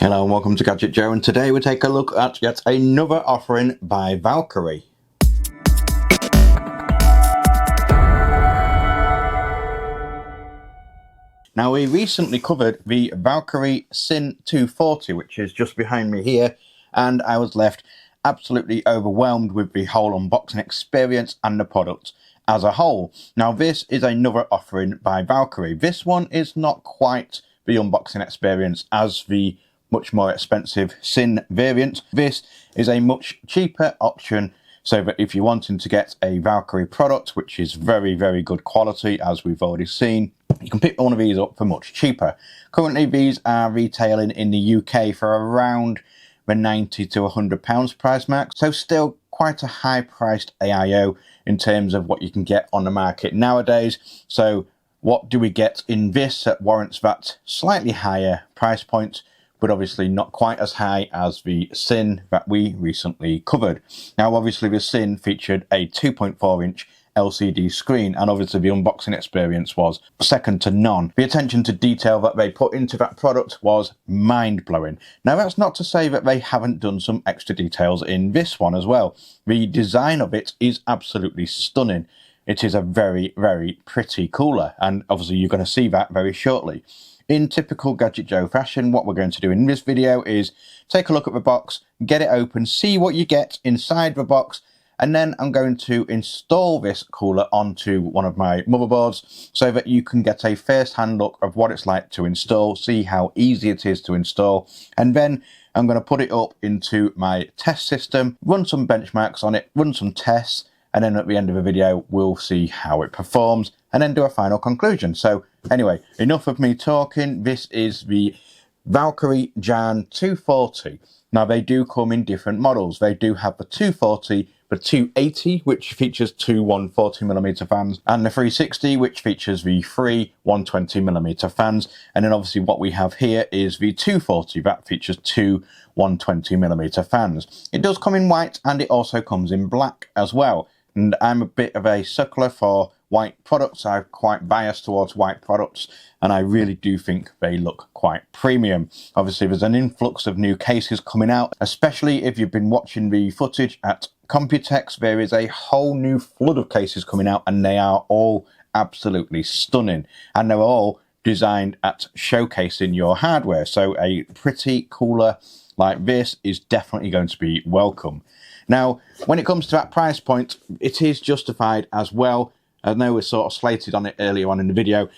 Hello and welcome to Gadget Joe, and today we take a look at yet another offering by Valkyrie. Now, we recently covered the Valkyrie Syn 240, which is just behind me here, and I was left absolutely overwhelmed with the whole unboxing experience and the product as a whole. Now, this is another offering by Valkyrie. This one is not quite the unboxing experience as the much more expensive Syn variant. This is a much cheaper option, so that if you're wanting to get a Valkyrie product, which is very, very good quality, as we've already seen, you can pick one of these up for much cheaper. Currently, these are retailing in the UK for around the £90 to £100 price mark, so still quite a high priced AIO in terms of what you can get on the market nowadays. So what do we get in this that warrants that slightly higher price point, but obviously not quite as high as the Syn that we recently covered? Now, obviously the Syn featured a 2.4-inch LCD screen, and obviously the unboxing experience was second to none. The attention to detail that they put into that product was mind-blowing. Now, that's not to say that they haven't done some extra details in this one as well. The design of it is absolutely stunning. It is a very, very pretty cooler, and obviously you're going to see that very shortly. In typical Gadget Joe fashion, what we're going to do in this video is take a look at the box, get it open, see what you get inside the box, and then I'm going to install this cooler onto one of my motherboards so that you can get a first-hand look of what it's like to install, see how easy it is to install, and then I'm going to put it up into my test system, run some benchmarks on it, run some tests, and then at the end of the video we'll see how it performs and then do a final conclusion. So anyway, enough of me talking. This is the Valkyrie Jarn 240. Now, they do come in different models. They do have the 240, the 280, which features two 140mm fans, and the 360, which features the three 120mm fans. And then obviously what we have here is the 240 that features two 120mm fans. It does come in white, and it also comes in black as well. And I'm a bit of a suckler for white products. I'm quite biased towards white products, and I really do think they look quite premium. Obviously, there's an influx of new cases coming out, especially if you've been watching the footage at Computex. There is a whole new flood of cases coming out, and they are all absolutely stunning, and they're all designed at showcasing your hardware. So a pretty cooler like this is definitely going to be welcome. Now, when it comes to that price point, it is justified as well. I know we sort of slated on it earlier on in the video,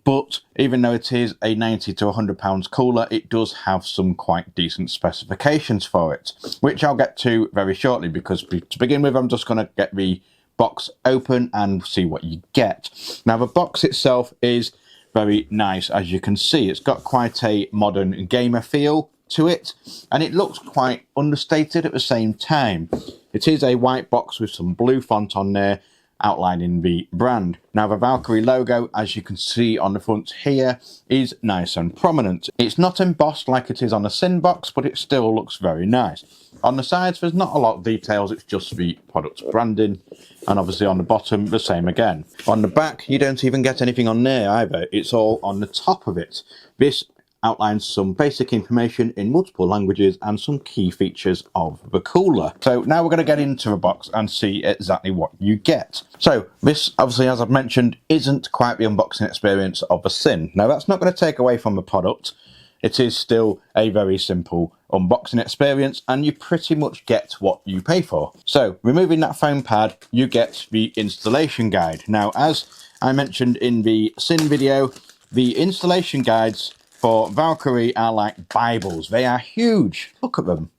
but even though it is a £90 to £100 cooler, it does have some quite decent specifications for it, which I'll get to very shortly, because to begin with, I'm just going to get the box open and see what you get. Now, the box itself is very nice. As you can see, it's got quite a modern gamer feel to it, and it looks quite understated at the same time. It is a white box with some blue font on there outlining the brand. Now, the Valkyrie logo, as you can see on the front here, is nice and prominent. It's not embossed like it is on the Syn box, but it still looks very nice. On the sides, there's not a lot of details, it's just the product branding, and obviously on the bottom, the same again. On the back, you don't even get anything on there either, it's all on the top of it. This outlines some basic information in multiple languages and some key features of the cooler. So now we're going to get into the box and see exactly what you get. So this, obviously, as I've mentioned, isn't quite the unboxing experience of the Syn. Now, that's not going to take away from the product. It is still a very simple unboxing experience, and you pretty much get what you pay for. So removing that foam pad, you get the installation guide. Now, as I mentioned in the Syn video, the installation guides for Valkyrie are like Bibles. They are huge. Look at them.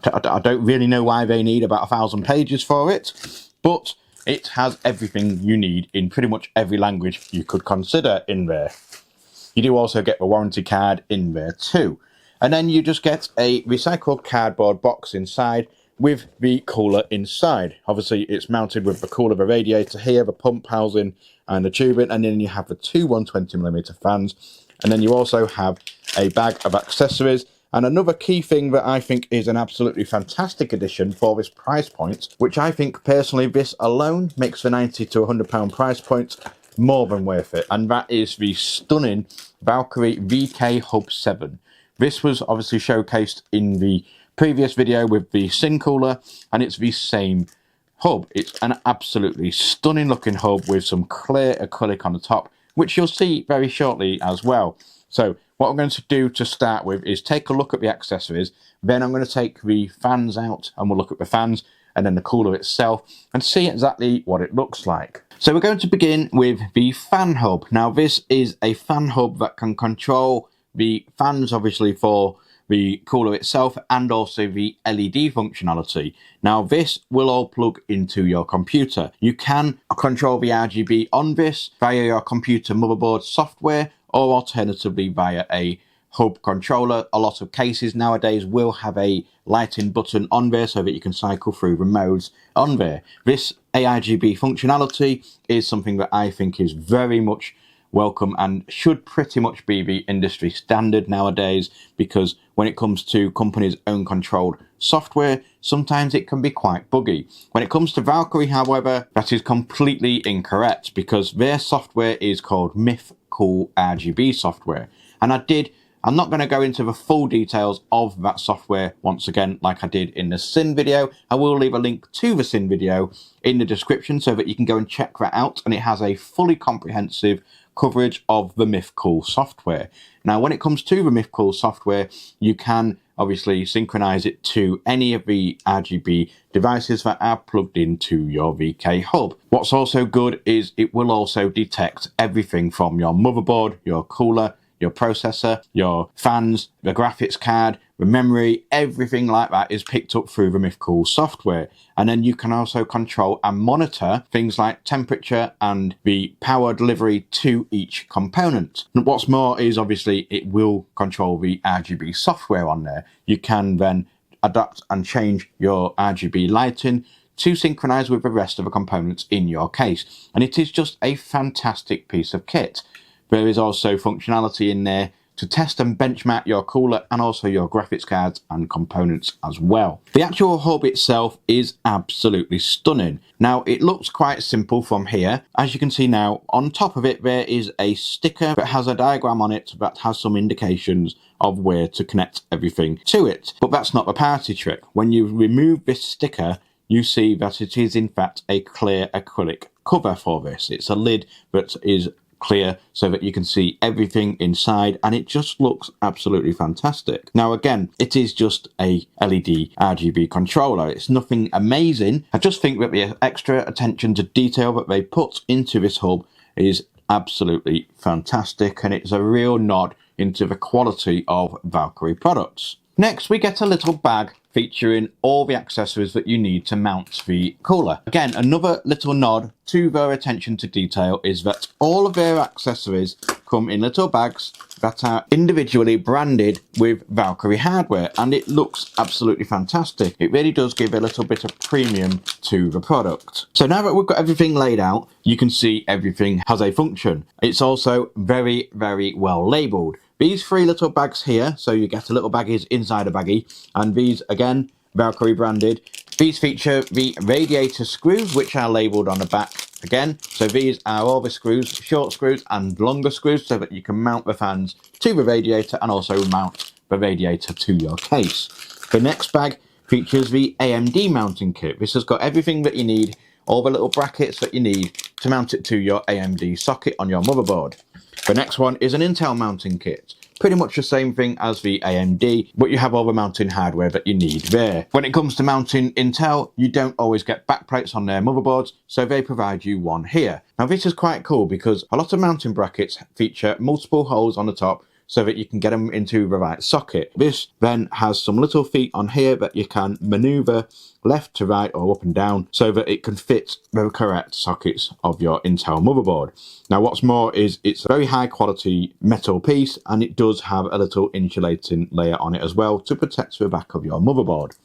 I don't really know why they need about 1,000 pages for it, but it has everything you need in pretty much every language you could consider in there. You do also get the warranty card in there too. And then you just get a recycled cardboard box inside with the cooler inside. Obviously, it's mounted with the cooler, the radiator here, the pump housing and the tubing, and then you have the two 120mm fans, and then you also have a bag of accessories. And another key thing that I think is an absolutely fantastic addition for this price point, which I think personally this alone makes the £90 to £100 price point more than worth it, and that is the stunning Valkyrie VK Hub 7. This was obviously showcased in the previous video with the Syn cooler, and it's the same hub. It's an absolutely stunning looking hub with some clear acrylic on the top, which you'll see very shortly as well. So what I'm going to do to start with is take a look at the accessories, then I'm going to take the fans out and we'll look at the fans and then the cooler itself and see exactly what it looks like. So we're going to begin with the fan hub. Now this is a fan hub that can control the fans obviously for the cooler itself and also the LED functionality. Now this will all plug into your computer. You can control the RGB on this via your computer motherboard software or alternatively via a hub controller. A lot of cases nowadays will have a lighting button on there so that you can cycle through the modes on there. This ARGB functionality is something that I think is very much welcome and should pretty much be the industry standard nowadays, because when it comes to companies' own controlled software, sometimes it can be quite buggy. When it comes to Valkyrie, however, that is completely incorrect because their software is called Cool RGB software. And I'm not going to go into the full details of that software once again like I did in the Syn video. I will leave a link to the Syn video in the description so that you can go and check that out, and it has a fully comprehensive coverage of the Cool software. Now when it comes to the Cool software, you can obviously synchronize it to any of the RGB devices that are plugged into your VK hub. What's also good is it will also detect everything from your motherboard, your cooler, your processor, your fans, the graphics card, the memory, everything like that is picked up through the Cool software. And then you can also control and monitor things like temperature and the power delivery to each component. And what's more is obviously it will control the RGB software on there. You can then adapt and change your RGB lighting to synchronize with the rest of the components in your case. And it is just a fantastic piece of kit. There is also functionality in there to test and benchmark your cooler and also your graphics cards and components as well. The actual hub itself is absolutely stunning. Now it looks quite simple from here. As you can see now, on top of it there is a sticker that has a diagram on it that has some indications of where to connect everything to it. But that's not the party trick. When you remove this sticker, you see that it is in fact a clear acrylic cover for this. It's a lid that is clear so that you can see everything inside, and it just looks absolutely fantastic. Now again, it is just a LED RGB controller. It's nothing amazing. I just think that the extra attention to detail that they put into this hub is absolutely fantastic, and it's a real nod into the quality of Valkyrie products. Next, we get a little bag featuring all the accessories that you need to mount the cooler. Again, another little nod to their attention to detail is that all of their accessories come in little bags that are individually branded with Valkyrie hardware, and it looks absolutely fantastic. It really does give a little bit of premium to the product. So now that we've got everything laid out, you can see everything has a function. It's also very, very well labelled. These three little bags here, so you get a little baggies inside a baggie, and these again, Valkyrie branded. These feature the radiator screws, which are labelled on the back again. So these are all the screws, short screws and longer screws, so that you can mount the fans to the radiator and also mount the radiator to your case. The next bag features the AMD mounting kit. This has got everything that you need, all the little brackets that you need to mount it to your AMD socket on your motherboard. The next one is an Intel mounting kit. Pretty much the same thing as the AMD, but you have all the mounting hardware that you need there. When it comes to mounting Intel, you don't always get backplates on their motherboards, so they provide you one here. Now this is quite cool because a lot of mounting brackets feature multiple holes on the top so that you can get them into the right socket. This then has some little feet on here that you can maneuver left to right or up and down so that it can fit the correct sockets of your Intel motherboard. Now what's more is it's a very high quality metal piece, and it does have a little insulating layer on it as well to protect the back of your motherboard.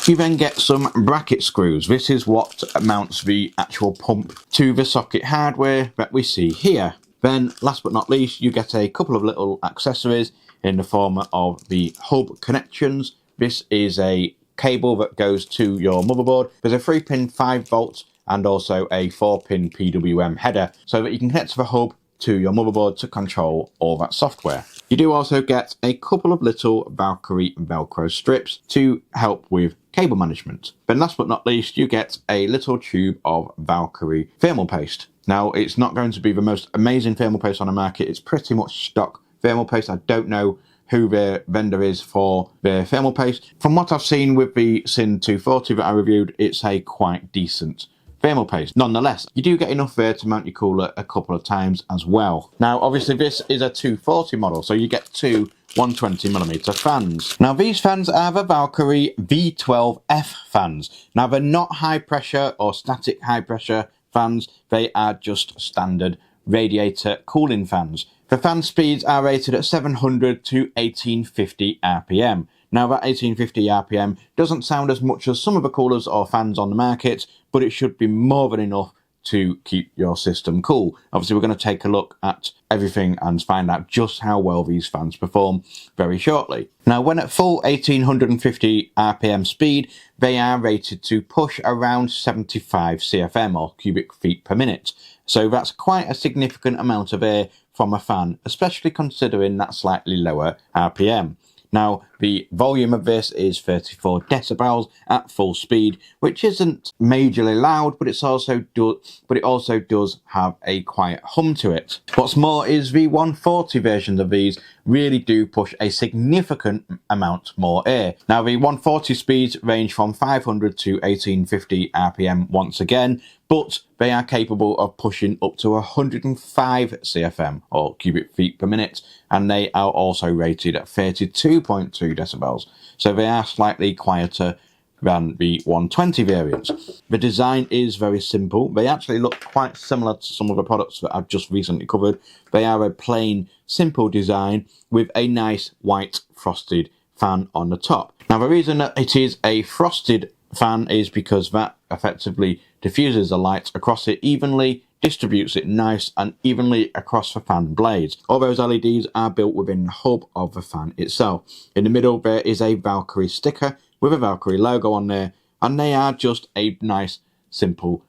You then get some bracket screws. This is what mounts the actual pump to the socket hardware that we see here. Then, last but not least, you get a couple of little accessories in the form of the hub connections. This is a cable that goes to your motherboard. There's a 3-pin 5 volt and also a 4-pin PWM header so that you can connect to the hub to your motherboard to control all that software. You do also get a couple of little Valkyrie Velcro strips to help with cable management. But last but not least, you get a little tube of Valkyrie thermal paste. Now, it's not going to be the most amazing thermal paste on the market. It's pretty much stock thermal paste. I don't know who their vendor is for their thermal paste. From what I've seen with the Syn 240 that I reviewed, it's a quite decent thermal paste. Nonetheless, you do get enough there to mount your cooler a couple of times as well. Now, obviously this is a 240 model, so you get two 120mm fans. Now, these fans are the Valkyrie V12F fans. Now, they're not high pressure or static high pressure fans. They are just standard radiator cooling fans. The fan speeds are rated at 700 to 1850 RPM. Now, that 1850 RPM doesn't sound as much as some of the coolers or fans on the market, but it should be more than enough to keep your system cool. Obviously, we're going to take a look at everything and find out just how well these fans perform very shortly. Now, when at full 1850 RPM speed, they are rated to push around 75 CFM or cubic feet per minute. So that's quite a significant amount of air from a fan, especially considering that slightly lower RPM. Now, the volume of this is 34 decibels at full speed, which isn't majorly loud, but it also does have a quiet hum to it. What's more is the 140 versions of these really do push a significant amount more air. Now, the 140 speeds range from 500 to 1850 RPM once again, but they are capable of pushing up to 105 CFM or cubic feet per minute, and they are also rated at 32.2 decibels, so they are slightly quieter than the 120 variants. The design is very simple. They actually look quite similar to some of the products that I've just recently covered. They are a plain, simple design with a nice white frosted fan on the top. Now, the reason that it is a frosted fan is because that effectively diffuses the light across it evenly, distributes it nice and evenly across the fan blades. All those LEDs are built within the hub of the fan itself. In the middle there is a Valkyrie sticker with a Valkyrie logo on there, and they are just a nice, simple,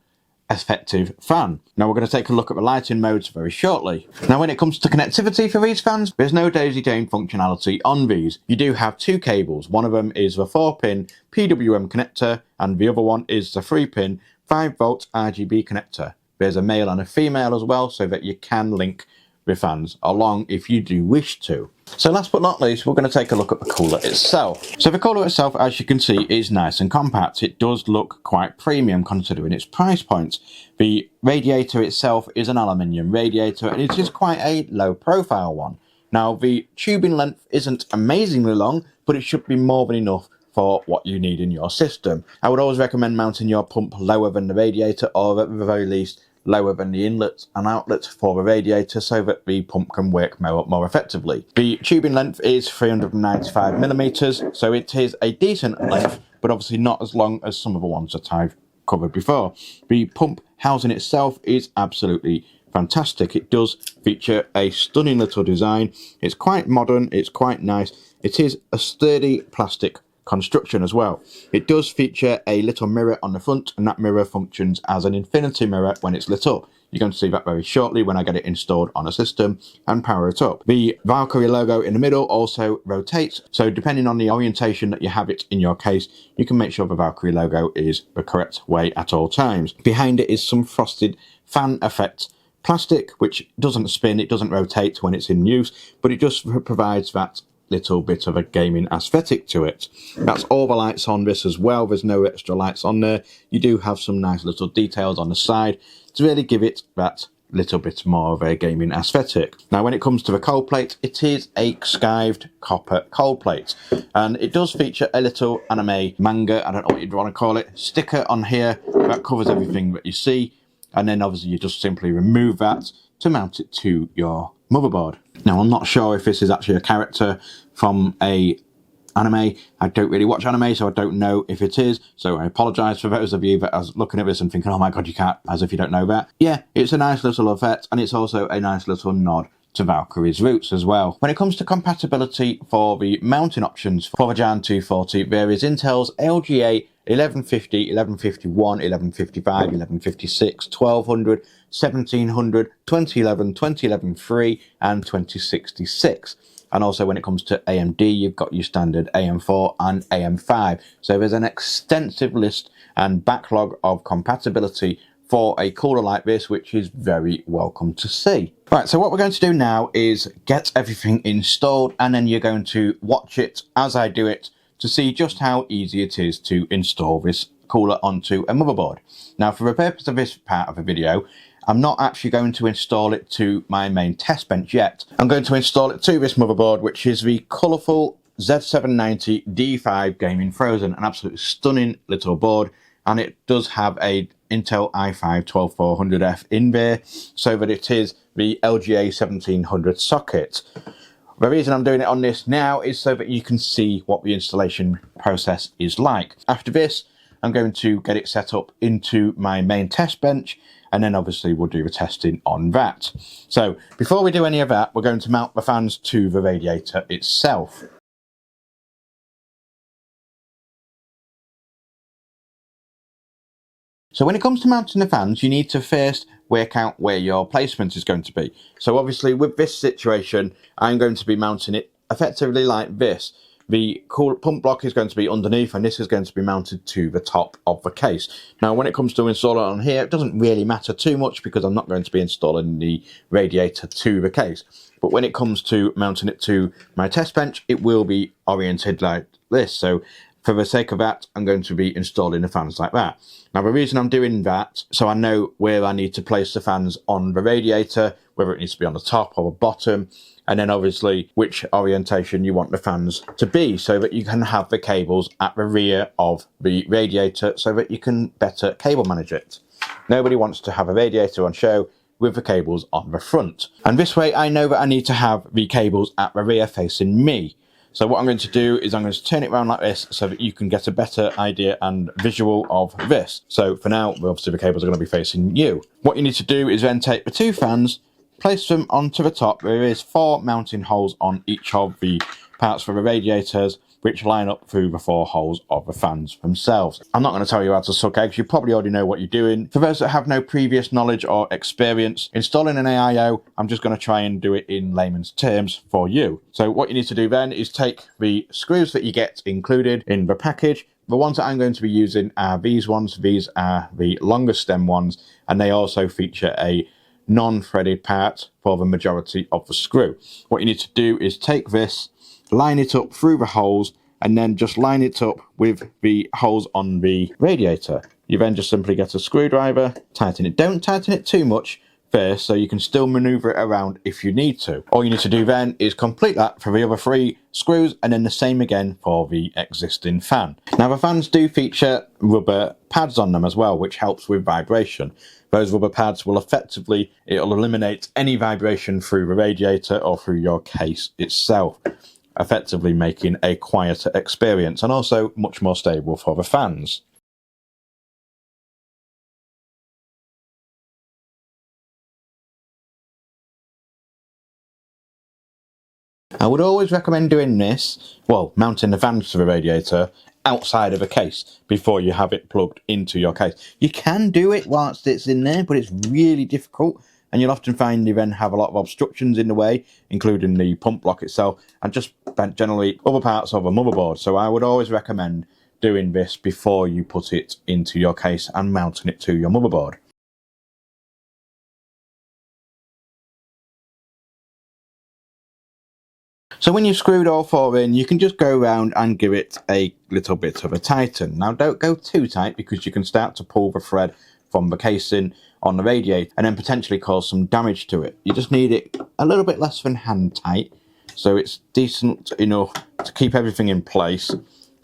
effective fan. Now, we're going to take a look at the lighting modes very shortly. Now, when it comes to connectivity for these fans, there's no daisy-chain functionality on these. You do have two cables. One of them is the 4-pin PWM connector, and the other one is the 3-pin 5-volt Argb connector. There's a male and a female as well, so that you can link the fans along if you do wish to. So last but not least, we're going to take a look at the cooler itself. So the cooler itself, as you can see, is nice and compact. It does look quite premium considering its price point. The radiator itself is an aluminium radiator, and it is quite a low profile one. Now, the tubing length isn't amazingly long, but it should be more than enough for what you need in your system. I would always recommend mounting your pump lower than the radiator, or at the very least lower than the inlet and outlet for the radiator, so that the pump can work more effectively. The tubing length is 395mm, so it is a decent length, but obviously not as long as some of the ones that I've covered before. The pump housing itself is absolutely fantastic. It does feature a stunning little design. It's quite modern, it's quite nice. It is a sturdy plastic construction as well. It does feature a little mirror on the front, and that mirror functions as an infinity mirror when it's lit up. You're going to see that very shortly when I get it installed on a system and power it up. The Valkyrie logo in the middle also rotates, so depending on the orientation that you have it in your case, you can make sure the Valkyrie logo is the correct way at all times. Behind it is some frosted fan effect plastic, which doesn't spin, it doesn't rotate when it's in use, but it just provides that little bit of a gaming aesthetic to it. That's all the lights on this as well. There's no extra lights on there. You do have some nice little details on the side to really give it that little bit more of a gaming aesthetic. Now, when it comes to the cold plate, it is a skived copper cold plate, and it does feature a little anime manga, I don't know what you'd want to call it, sticker on here that covers everything that you see, and then obviously you just simply remove that to mount it to your motherboard. Now, I'm not sure if this is actually a character from a anime. I don't really watch anime, so I don't know if it is, so I apologise for those of you that are looking at this and thinking, oh my god, you can't, as if you don't know that. Yeah, it's a nice little effect, and it's also a nice little nod to Valkyrie's roots as well. When it comes to compatibility for the mounting options for the Jarn 240, there is Intel's LGA 1150, 1151, 1155, 1156, 1200, 1700, 2011, 2011 3, and 2066. And also when it comes to AMD, you've got your standard AM4 and AM5. So there's an extensive list and backlog of compatibility for a cooler like this, which is very welcome to see. Right, so what we're going to do now is get everything installed, and then you're going to watch it as I do it to see just how easy it is to install this cooler onto a motherboard. Now, for the purpose of this part of the video, I'm not actually going to install it to my main test bench yet. I'm going to install it to this motherboard, which is the colourful Z790 D5 Gaming Frozen, an absolutely stunning little board, and it does have a Intel i5 12400F in there, so that it is the LGA 1700 socket. The reason I'm doing it on this now is so that you can see what the installation process is like. After this, I'm going to get it set up into my main test bench, and then obviously we'll do the testing on that. So before we do any of that, we're going to mount the fans to the radiator itself. So when it comes to mounting the fans, you need to first work out where your placement is going to be. So obviously with this situation, I'm going to be mounting it effectively like this. The coolant pump block is going to be underneath, and this is going to be mounted to the top of the case. Now when it comes to installing it on here, it doesn't really matter too much because I'm not going to be installing the radiator to the case. But when it comes to mounting it to my test bench, it will be oriented like this. So for the sake of that, I'm going to be installing the fans like that. Now the reason I'm doing that, so I know where I need to place the fans on the radiator, whether it needs to be on the top or the bottom, and then obviously which orientation you want the fans to be, so that you can have the cables at the rear of the radiator so that you can better cable manage it. Nobody wants to have a radiator on show with the cables on the front. And this way I know that I need to have the cables at the rear facing me. So what I'm going to do is I'm going to turn it around like this so that you can get a better idea and visual of this. So for now, obviously the cables are going to be facing you. What you need to do is then take the two fans, place them onto the top. There is 4 mounting holes on each of the parts for the radiators, which line up through the 4 holes of the fans themselves. I'm not going to tell you how to suck eggs, you probably already know what you're doing. For those that have no previous knowledge or experience installing an AIO, I'm just going to try and do it in layman's terms for you. So what you need to do then is take the screws that you get included in the package. The ones that I'm going to be using are these ones. These are the longer stem ones, and they also feature a non-threaded part for the majority of the screw. What you need to do is take this, line it up through the holes, and then just line it up with the holes on the radiator. You then just simply get a screwdriver, tighten it. Don't tighten it too much first, so you can still maneuver it around if you need to. All you need to do then is complete that for the other 3 screws, and then the same again for the existing fan. Now the fans do feature rubber pads on them as well, which helps with vibration. Those rubber pads will effectively, it'll eliminate any vibration through the radiator or through your case itself, effectively making a quieter experience and also much more stable for the fans. I would always recommend doing this, well, mounting the fans to the radiator outside of a case before you have it plugged into your case. You can do it whilst it's in there, but it's really difficult, and you'll often find you then have a lot of obstructions in the way, including the pump block itself and just generally other parts of a motherboard. So I would always recommend doing this before you put it into your case and mounting it to your motherboard. So when you've screwed all 4 in, you can just go around and give it a little bit of a tighten. Now don't go too tight because you can start to pull the thread from the casing on the radiator and then potentially cause some damage to it. You just need it a little bit less than hand tight, so it's decent enough to keep everything in place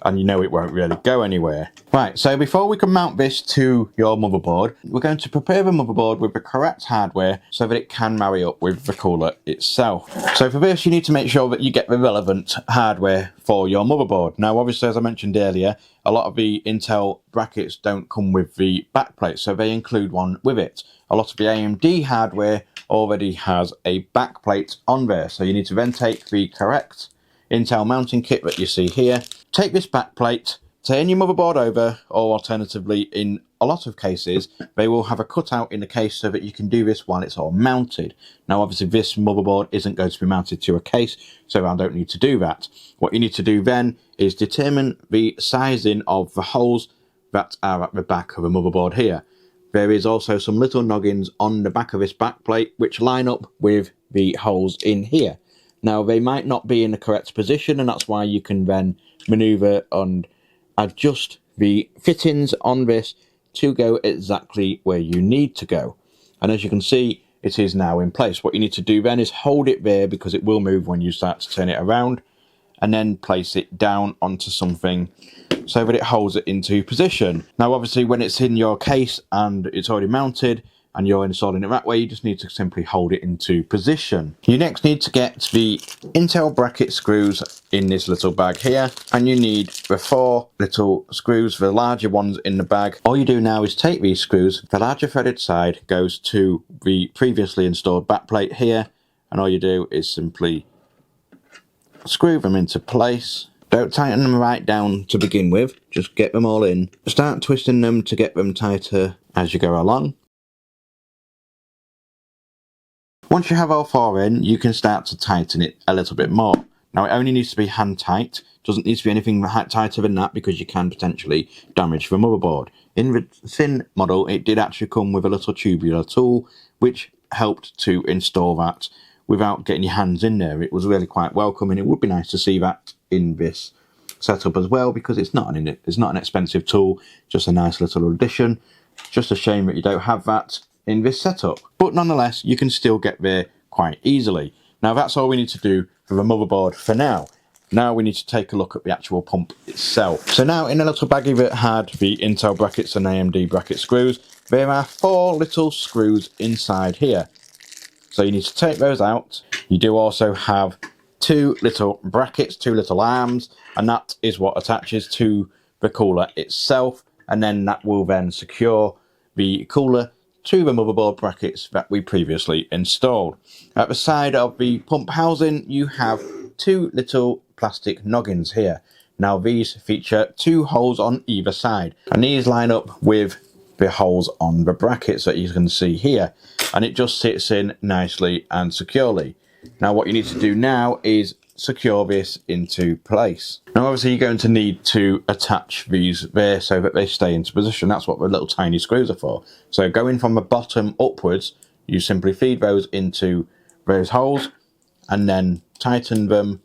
and you know it won't really go anywhere. Right, so before we can mount this to your motherboard, we're going to prepare the motherboard with the correct hardware so that it can marry up with the cooler itself. So for this, you need to make sure that you get the relevant hardware for your motherboard. Now, obviously, as I mentioned earlier, a lot of the Intel brackets don't come with the backplate, so they include one with it. A lot of the AMD hardware already has a backplate on there, so you need to then take the correct Intel mounting kit that you see here, take this backplate, turn your motherboard over, or alternatively, in a lot of cases, they will have a cutout in the case so that you can do this while it's all mounted. Now, obviously, this motherboard isn't going to be mounted to a case, so I don't need to do that. What you need to do then is determine the sizing of the holes that are at the back of the motherboard here. There is also some little noggins on the back of this backplate which line up with the holes in here. Now, they might not be in the correct position, and that's why you can then maneuver and adjust the fittings on this to go exactly where you need to go. And as you can see, it is now in place. What you need to do then is hold it there, because it will move when you start to turn it around, and then place it down onto something so that it holds it into position. Now, obviously, when it's in your case and it's already mounted and you're installing it that way, you just need to simply hold it into position. You next need to get the Intel bracket screws in this little bag here, and you need the 4 little screws, the larger ones in the bag. All you do now is take these screws, the larger threaded side goes to the previously installed backplate here, and all you do is simply screw them into place. Don't tighten them right down to begin with, just get them all in. Start twisting them to get them tighter as you go along. Once you have all 4 in, you can start to tighten it a little bit more. Now, it only needs to be hand tight, doesn't need to be anything tighter than that, because you can potentially damage the motherboard. In the Syn model, it did actually come with a little tubular tool which helped to install that without getting your hands in there. It was really quite welcome, and it would be nice to see that in this setup as well, because it's not an expensive tool, just a nice little addition. Just a shame that you don't have that in this setup, but nonetheless you can still get there quite easily. Now, that's all we need to do for the motherboard for now. Now we need to take a look at the actual pump itself. So now, in a little baggie that had the Intel brackets and AMD bracket screws, there are 4 little screws inside here. So you need to take those out. You do also have 2 little brackets, 2 little arms, and that is what attaches to the cooler itself, and then that will then secure the cooler to the motherboard brackets that we previously installed. At the side of the pump housing, you have 2 little plastic noggins here. Now, these feature 2 holes on either side, and these line up with the holes on the brackets that you can see here, and it just sits in nicely and securely. Now, what you need to do now is secure this into place. Now, obviously, you're going to need to attach these there so that they stay into position. That's what the little tiny screws are for. So going from the bottom upwards, you simply feed those into those holes and then tighten them,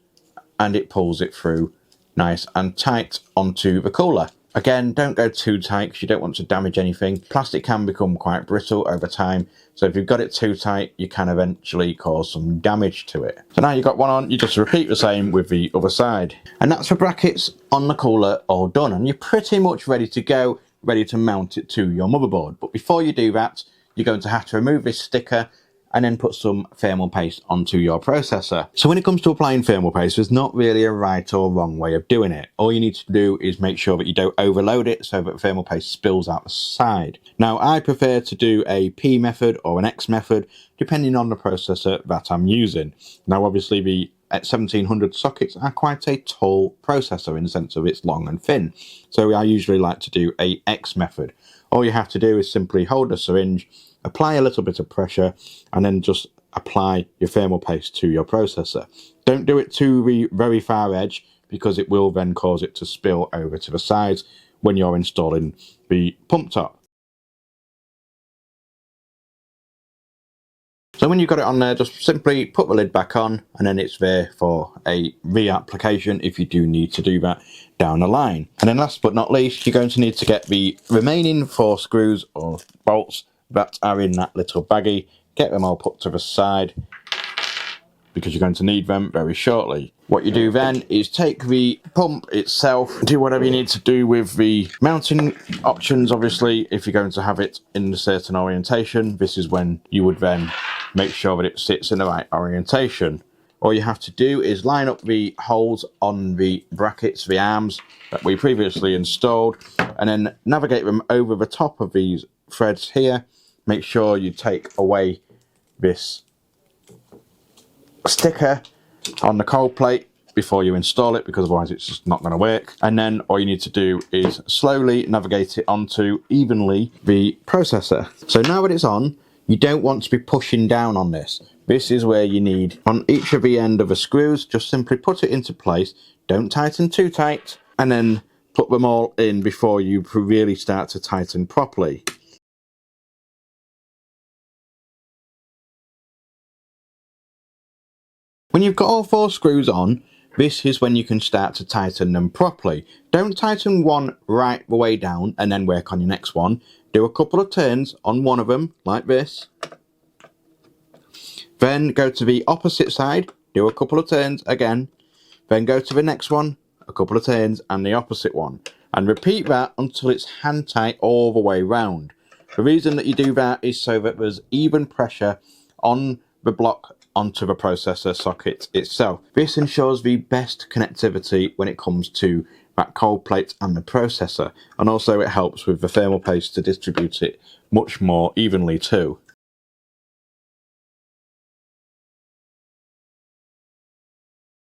and it pulls it through nice and tight onto the cooler. Again, don't go too tight because you don't want to damage anything. Plastic can become quite brittle over time, so if you've got it too tight, you can eventually cause some damage to it. So now you've got one on, you just repeat the same with the other side. And that's the brackets on the cooler all done, and you're pretty much ready to go, ready to mount it to your motherboard. But before you do that, you're going to have to remove this sticker and then put some thermal paste onto your processor. So when it comes to applying thermal paste, there's not really a right or wrong way of doing it. All you need to do is make sure that you don't overload it so that the thermal paste spills out the side. Now, I prefer to do a P method or an X method, depending on the processor that I'm using. Now, obviously, the 1700 sockets are quite a tall processor in the sense of it's long and thin. So I usually like to do a X method. All you have to do is simply hold the syringe, apply a little bit of pressure, and then just apply your thermal paste to your processor. Don't do it to the very far edge, because it will then cause it to spill over to the sides when you're installing the pump top. So when you've got it on there, just simply put the lid back on, and then it's there for a reapplication if you do need to do that down the line. And then last but not least, you're going to need to get the remaining 4 screws or bolts that are in that little baggie. Get them all put to the side, because you're going to need them very shortly. What you do then is take the pump itself, do whatever you need to do with the mounting options. Obviously, if you're going to have it in a certain orientation, this is when you would then make sure that it sits in the right orientation. All you have to do is line up the holes on the brackets, the arms that we previously installed, and then navigate them over the top of these threads here. Make sure you take away this sticker on the cold plate before you install it, because otherwise it's just not going to work. And then all you need to do is slowly navigate it onto evenly the processor. So now that it's on, you don't want to be pushing down on this. This is where you need, on each of the end of the screws, just simply put it into place. Don't tighten too tight, and then put them all in before you really start to tighten properly. When you've got all 4 screws on, this is when you can start to tighten them properly. Don't tighten one right the way down and then work on your next one. Do a couple of turns on one of them, like this. Then go to the opposite side, do a couple of turns again. Then go to the next one, a couple of turns, and the opposite one. And repeat that until it's hand tight all the way round. The reason that you do that is so that there's even pressure on the block onto the processor socket itself. This ensures the best connectivity when it comes to that cold plate and the processor, and also it helps with the thermal paste to distribute it much more evenly too.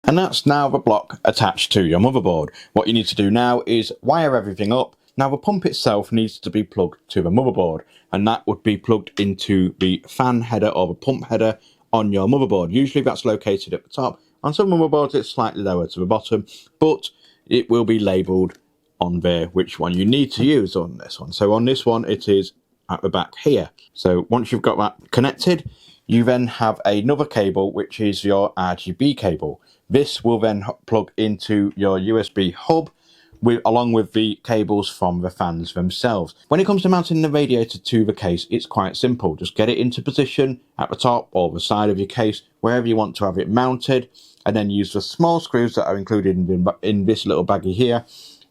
And that's now the block attached to your motherboard. What you need to do now is wire everything up. Now the pump itself needs to be plugged to the motherboard, and that would be plugged into the fan header or the pump header on your motherboard. Usually that's located at the top. On some motherboards it's slightly lower to the bottom, but it will be labelled on there which one you need to use on this one. So on this one it is at the back here. So once you've got that connected, you then have another cable which is your RGB cable. This will then plug into your USB hub along with the cables from the fans themselves. When it comes to mounting the radiator to the case, it's quite simple. Just get it into position at the top or the side of your case, wherever you want to have it mounted, and then use the small screws that are included in this little baggie here,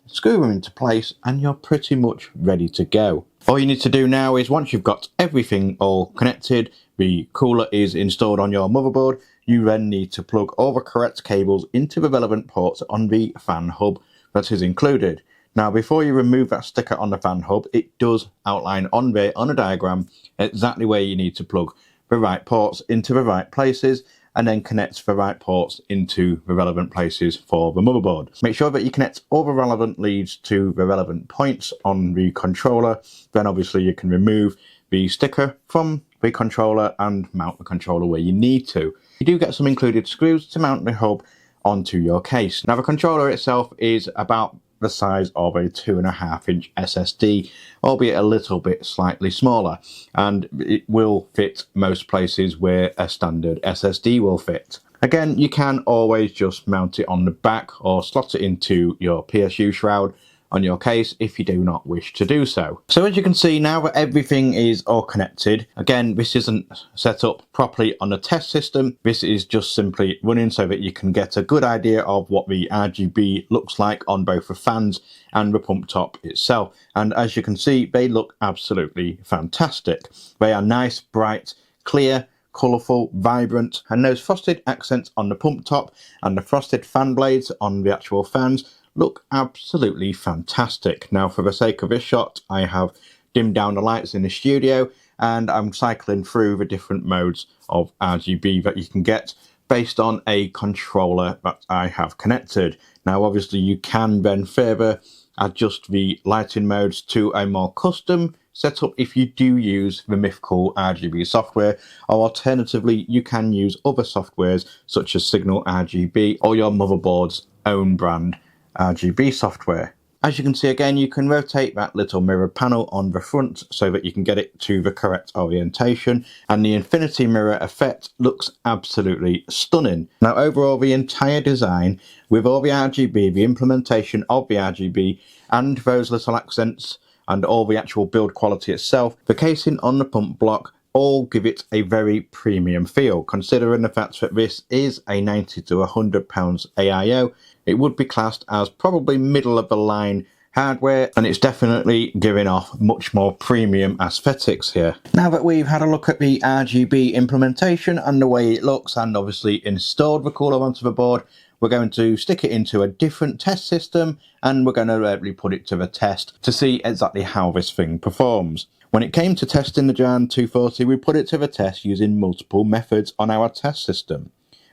screw them into place, and you're pretty much ready to go. All you need to do now is, once you've got everything all connected, the cooler is installed on your motherboard, you then need to plug all the correct cables into the relevant ports on the fan hub that is included. Now before you remove that sticker on the fan hub, it does outline on there on a diagram exactly where you need to plug the right ports into the right places, and then connect the right ports into the relevant places for the motherboard. Make sure that you connect all the relevant leads to the relevant points on the controller. Then obviously you can remove the sticker from the controller and mount the controller where you need to. You do get some included screws to mount the hub onto your case. Now the controller itself is about the size of a 2.5-inch SSD, albeit a little bit slightly smaller, and it will fit most places where a standard SSD will fit. Again, you can always just mount it on the back or slot it into your PSU shroud on your case if you do not wish to do so. So as you can see, now that everything is all connected, again, this isn't set up properly on the test system. This is just simply running so that you can get a good idea of what the RGB looks like on both the fans and the pump top itself. And as you can see, they look absolutely fantastic. They are nice, bright, clear, colourful, vibrant, and those frosted accents on the pump top and the frosted fan blades on the actual fans look absolutely fantastic. Now for the sake of this shot, I have dimmed down the lights in the studio, and I'm cycling through the different modes of RGB that you can get based on a controller that I have connected. Now obviously you can then further adjust the lighting modes to a more custom setup if you do use the mythical RGB software, or alternatively you can use other softwares such as Signal RGB or your motherboard's own brand RGB software. As you can see, again, you can rotate that little mirror panel on the front so that you can get it to the correct orientation, and the infinity mirror effect looks absolutely stunning. Now overall, the entire design with all the RGB, the implementation of the RGB and those little accents and all the actual build quality itself, the casing on the pump block, all give it a very premium feel. Considering the fact that this is a £90 to £100 AIO, it would be classed as probably middle of the line hardware, and it's definitely giving off much more premium aesthetics here. Now that we've had a look at the RGB implementation and the way it looks, and obviously installed the cooler onto the board, we're going to stick it into a different test system, and we're going to really put it to the test to see exactly how this thing performs. When it came to testing the Jarn 240, we put it to the test using multiple methods on our test system.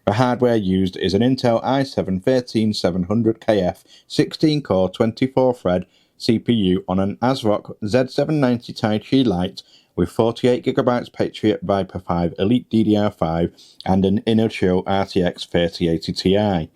The hardware used is an Intel i7-13700KF 16-core 24-thread CPU on an ASRock Z790 Tai-Chi Lite with 48GB Patriot Viper 5 Elite DDR5 and an InnoChill RTX 3080 Ti.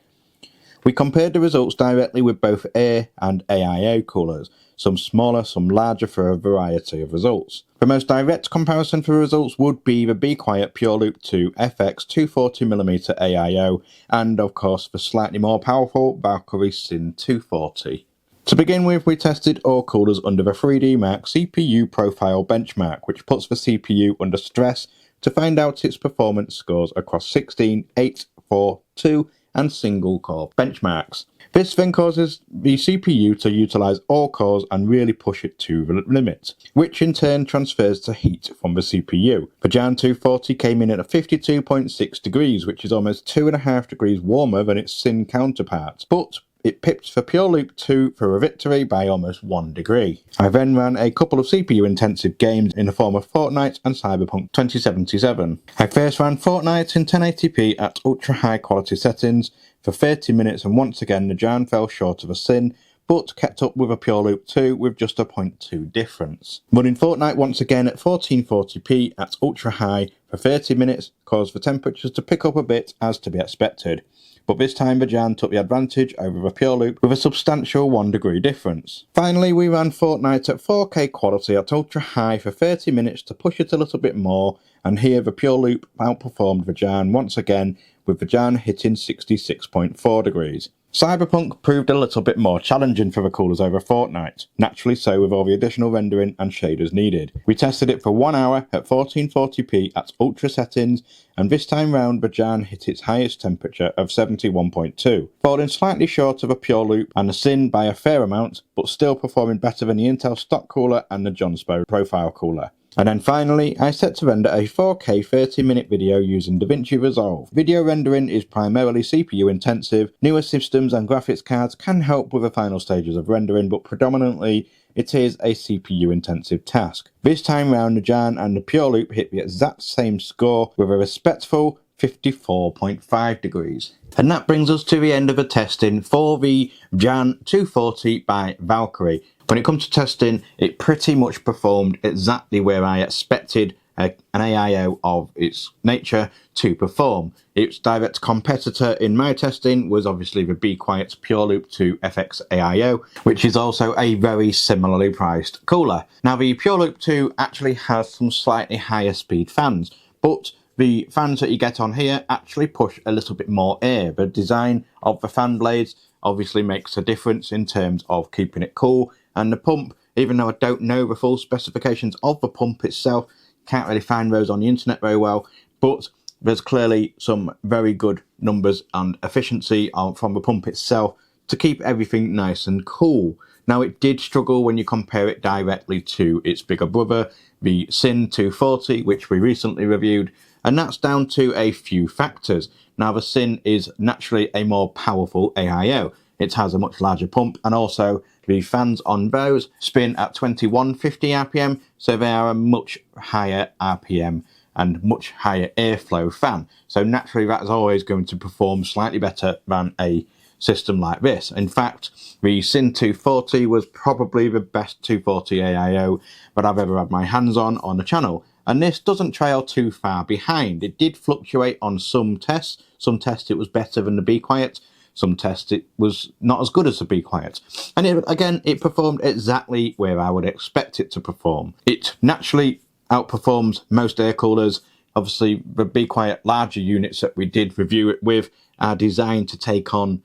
We compared the results directly with both Air and AIO coolers, some smaller, some larger for a variety of results. The most direct comparison for results would be the Be Quiet Pure Loop 2 FX 240mm AIO and of course the slightly more powerful Valkyrie Syn 240. To begin with, we tested all coolers under the 3D Mark CPU profile benchmark, which puts the CPU under stress to find out its performance scores across 16, 8, 4, 2 and single core benchmarks. This then causes the CPU to utilise all cores and really push it to the limit, which in turn transfers to heat from the CPU. The Jarn 240 came in at 52.6 degrees, which is almost 2.5 degrees warmer than its Syn counterpart, but it pipped the Pure Loop 2 for a victory by almost 1 degree. I then ran a couple of CPU intensive games in the form of Fortnite and Cyberpunk 2077. I first ran Fortnite in 1080p at ultra high quality settings for 30 minutes, and once again the Jarn fell short of a Syn, but kept up with a Pure Loop 2 with just a 0.2 difference. Running Fortnite once again at 1440p at ultra high for 30 minutes caused the temperatures to pick up a bit, as to be expected. But this time the Jarn took the advantage over the Pure Loop with a substantial 1 degree difference. Finally, we ran Fortnite at 4K quality at ultra high for 30 minutes to push it a little bit more, and here the Pure Loop outperformed the Jarn once again, with the Jarn hitting 66.4 degrees. Cyberpunk proved a little bit more challenging for the coolers over Fortnite, naturally so with all the additional rendering and shaders needed. We tested it for 1 hour at 1440p at ultra settings, and this time round the Jarn hit its highest temperature of 71.2, falling slightly short of a Pure Loop and a Syn by a fair amount, but still performing better than the Intel stock cooler and the Johnspo profile cooler. And then finally, I set to render a 4K 30-minute video using DaVinci Resolve. Video rendering is primarily CPU intensive. Newer systems and graphics cards can help with the final stages of rendering, but predominantly it is a CPU intensive task. This time round, the Jarn and the Pure Loop hit the exact same score with a respectful 54.5 degrees. And that brings us to the end of the testing for the Jarn 240 by Valkyrie. When it comes to testing, it pretty much performed exactly where I expected an AIO of its nature to perform. Its direct competitor in my testing was obviously the Be Quiet Pure Loop 2 FX AIO, which is also a very similarly priced cooler. Now the Pure Loop 2 actually has some slightly higher speed fans, but the fans that you get on here actually push a little bit more air. The design of the fan blades obviously makes a difference in terms of keeping it cool, and the pump, even though I don't know the full specifications of the pump itself, can't really find those on the internet very well, but there's clearly some very good numbers and efficiency from the pump itself to keep everything nice and cool. Now it did struggle when you compare it directly to its bigger brother, the Syn 240, which we recently reviewed, and that's down to a few factors. Now the Syn is naturally a more powerful AIO. It has a much larger pump, and also the fans on those spin at 2150 RPM, so they are a much higher RPM and much higher airflow fan. So naturally that is always going to perform slightly better than a system like this. In fact, the Syn 240 was probably the best 240 AIO that I've ever had my hands on the channel. And this doesn't trail too far behind. It did fluctuate on some tests. Some tests it was better than the Be Quiet. Some tests it was not as good as the Be Quiet. And it performed exactly where I would expect it to perform. It naturally outperforms most air coolers. Obviously, the Be Quiet larger units that we did review it with are designed to take on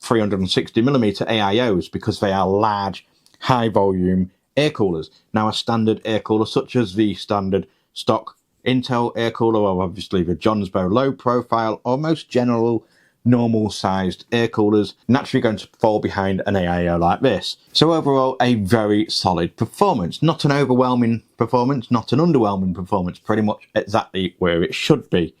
360mm AIOs because they are large, high volume air coolers. Now a standard air cooler such as the standard stock Intel air cooler, or obviously the Johnspo low profile, or most general normal sized air coolers, naturally going to fall behind an AIO like this. So overall, a very solid performance. Not an overwhelming performance, not an underwhelming performance, pretty much exactly where it should be.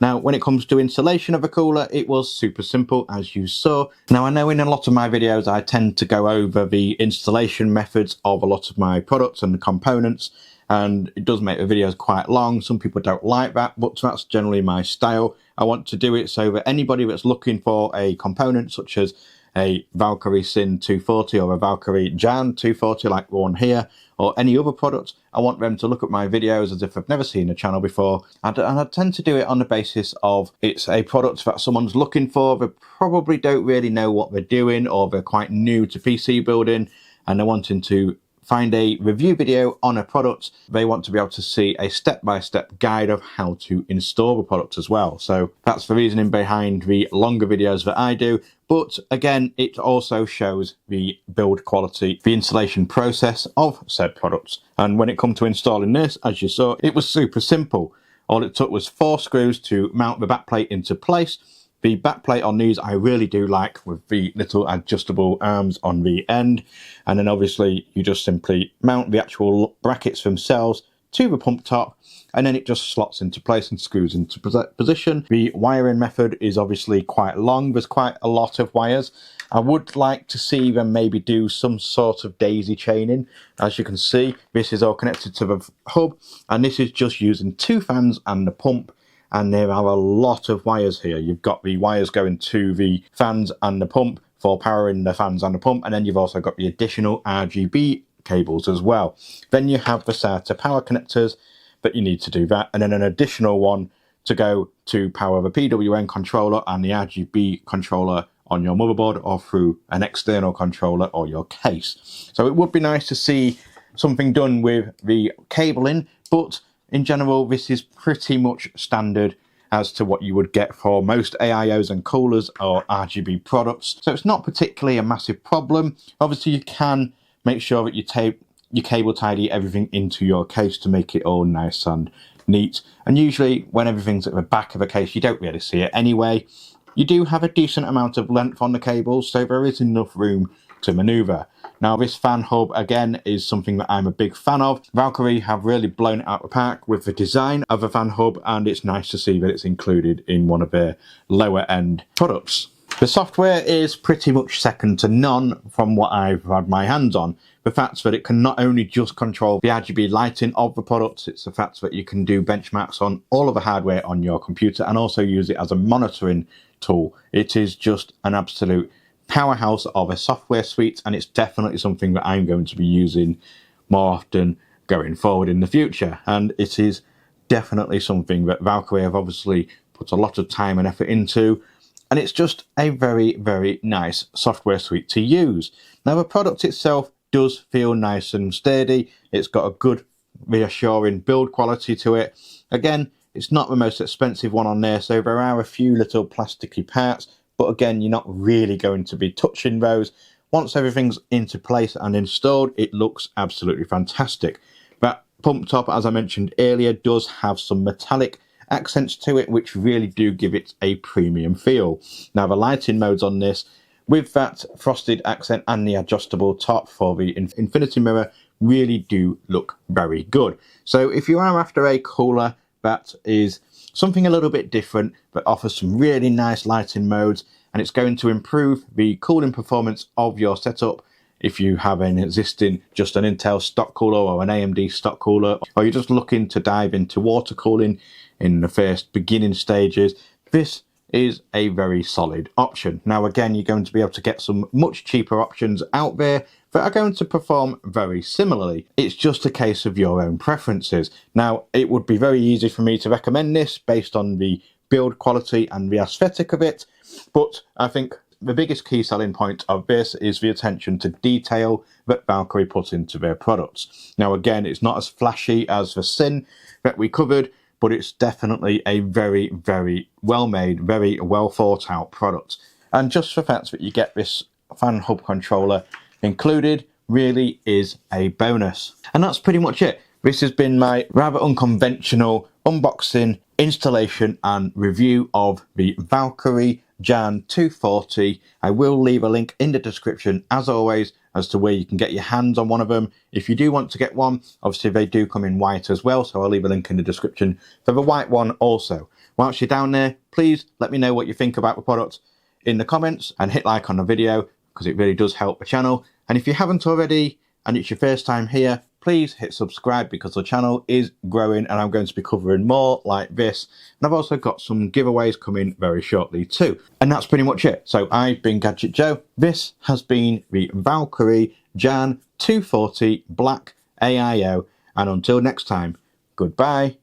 Now, when it comes to installation of a cooler, it was super simple, as you saw. Now, I know in a lot of my videos, I tend to go over the installation methods of a lot of my products and the components, and it does make the videos quite long. Some people don't like that, but that's generally my style. I want to do it so that anybody that's looking for a component such as a Valkyrie Syn 240 or a Valkyrie Jarn 240 like the one here, or any other product, I want them to look at my videos as if they've never seen the channel before. And I tend to do it on the basis of it's a product that someone's looking for. They probably don't really know what they're doing, or they're quite new to PC building and they're wanting to find a review video on a product. They want to be able to see a step-by-step guide of how to install the product as well. So that's the reasoning behind the longer videos that I do. But again, it also shows the build quality, the installation process of said products. And when it comes to installing this, as you saw, it was super simple. All it took was 4 screws to mount the backplate into place. The backplate on these I really do like, with the little adjustable arms on the end. And then obviously you just simply mount the actual brackets themselves to the pump top, and then it just slots into place and screws into position. The wiring method is obviously quite long. There's quite a lot of wires. I would like to see them maybe do some sort of daisy chaining. As you can see, this is all connected to the hub, and this is just using 2 fans and the pump. And there are a lot of wires here. You've got the wires going to the fans and the pump for powering the fans and the pump, and then you've also got the additional Argb cables as well. Then you have the SATA power connectors that you need to do that, and then an additional one to go to power the PWM controller and the Argb controller on your motherboard, or through an external controller or your case. So it would be nice to see something done with the cabling, but in general, this is pretty much standard as to what you would get for most AIOs and coolers or Argb products. So it's not particularly a massive problem. Obviously, you can make sure that you cable tidy everything into your case to make it all nice and neat. And usually when everything's at the back of a case, you don't really see it anyway. You do have a decent amount of length on the cables, so there is enough room to maneuver. Now, this fan hub, again, is something that I'm a big fan of. Valkyrie have really blown it out of the park with the design of a fan hub, and it's nice to see that it's included in one of their lower end products. The software is pretty much second to none from what I've had my hands on. The fact that it can not only just control the RGB lighting of the products, it's the fact that you can do benchmarks on all of the hardware on your computer and also use it as a monitoring tool. It is just an absolute powerhouse of a software suite, and it's definitely something that I'm going to be using more often going forward in the future. And it is definitely something that Valkyrie have obviously put a lot of time and effort into, and it's just a very, very nice software suite to use. Now, the product itself does feel nice and sturdy. It's got a good, reassuring build quality to it. Again, it's not the most expensive one on there, so there are a few little plasticky parts, but again, you're not really going to be touching those. Once everything's into place and installed, it looks absolutely fantastic. That pump top, as I mentioned earlier, does have some metallic accents to it, which really do give it a premium feel. Now, the lighting modes on this, with that frosted accent and the adjustable top for the infinity mirror, really do look very good. So if you are after a cooler that is something a little bit different, but offers some really nice lighting modes, and it's going to improve the cooling performance of your setup. If you have an existing, just an Intel stock cooler or an AMD stock cooler, or you're just looking to dive into water cooling in the first beginning stages, this is a very solid option. Now, again, you're going to be able to get some much cheaper options out there that are going to perform very similarly. It's just a case of your own preferences. Now, it would be very easy for me to recommend this based on the build quality and the aesthetic of it, but I think the biggest key selling point of this is the attention to detail that Valkyrie put into their products. Now, again, it's not as flashy as the Syn that we covered, but it's definitely a very, very well made, very well thought out product. And just the fact that you get this fan hub controller included really is a bonus. And that's pretty much it. This has been my rather unconventional unboxing, installation and review of the Valkyrie Jarn 240. I will leave a link in the description, as always, as to where you can get your hands on one of them. If you do want to get one, obviously they do come in white as well, so I'll leave a link in the description for the white one also. Whilst you're down there, please let me know what you think about the product in the comments, and hit like on the video, because it really does help the channel. And if you haven't already, and it's your first time here, please hit subscribe because the channel is growing and I'm going to be covering more like this. And I've also got some giveaways coming very shortly too. And that's pretty much it. So I've been Gadget Joe. This has been the Valkyrie Jarn 240 Black AIO. And until next time, goodbye.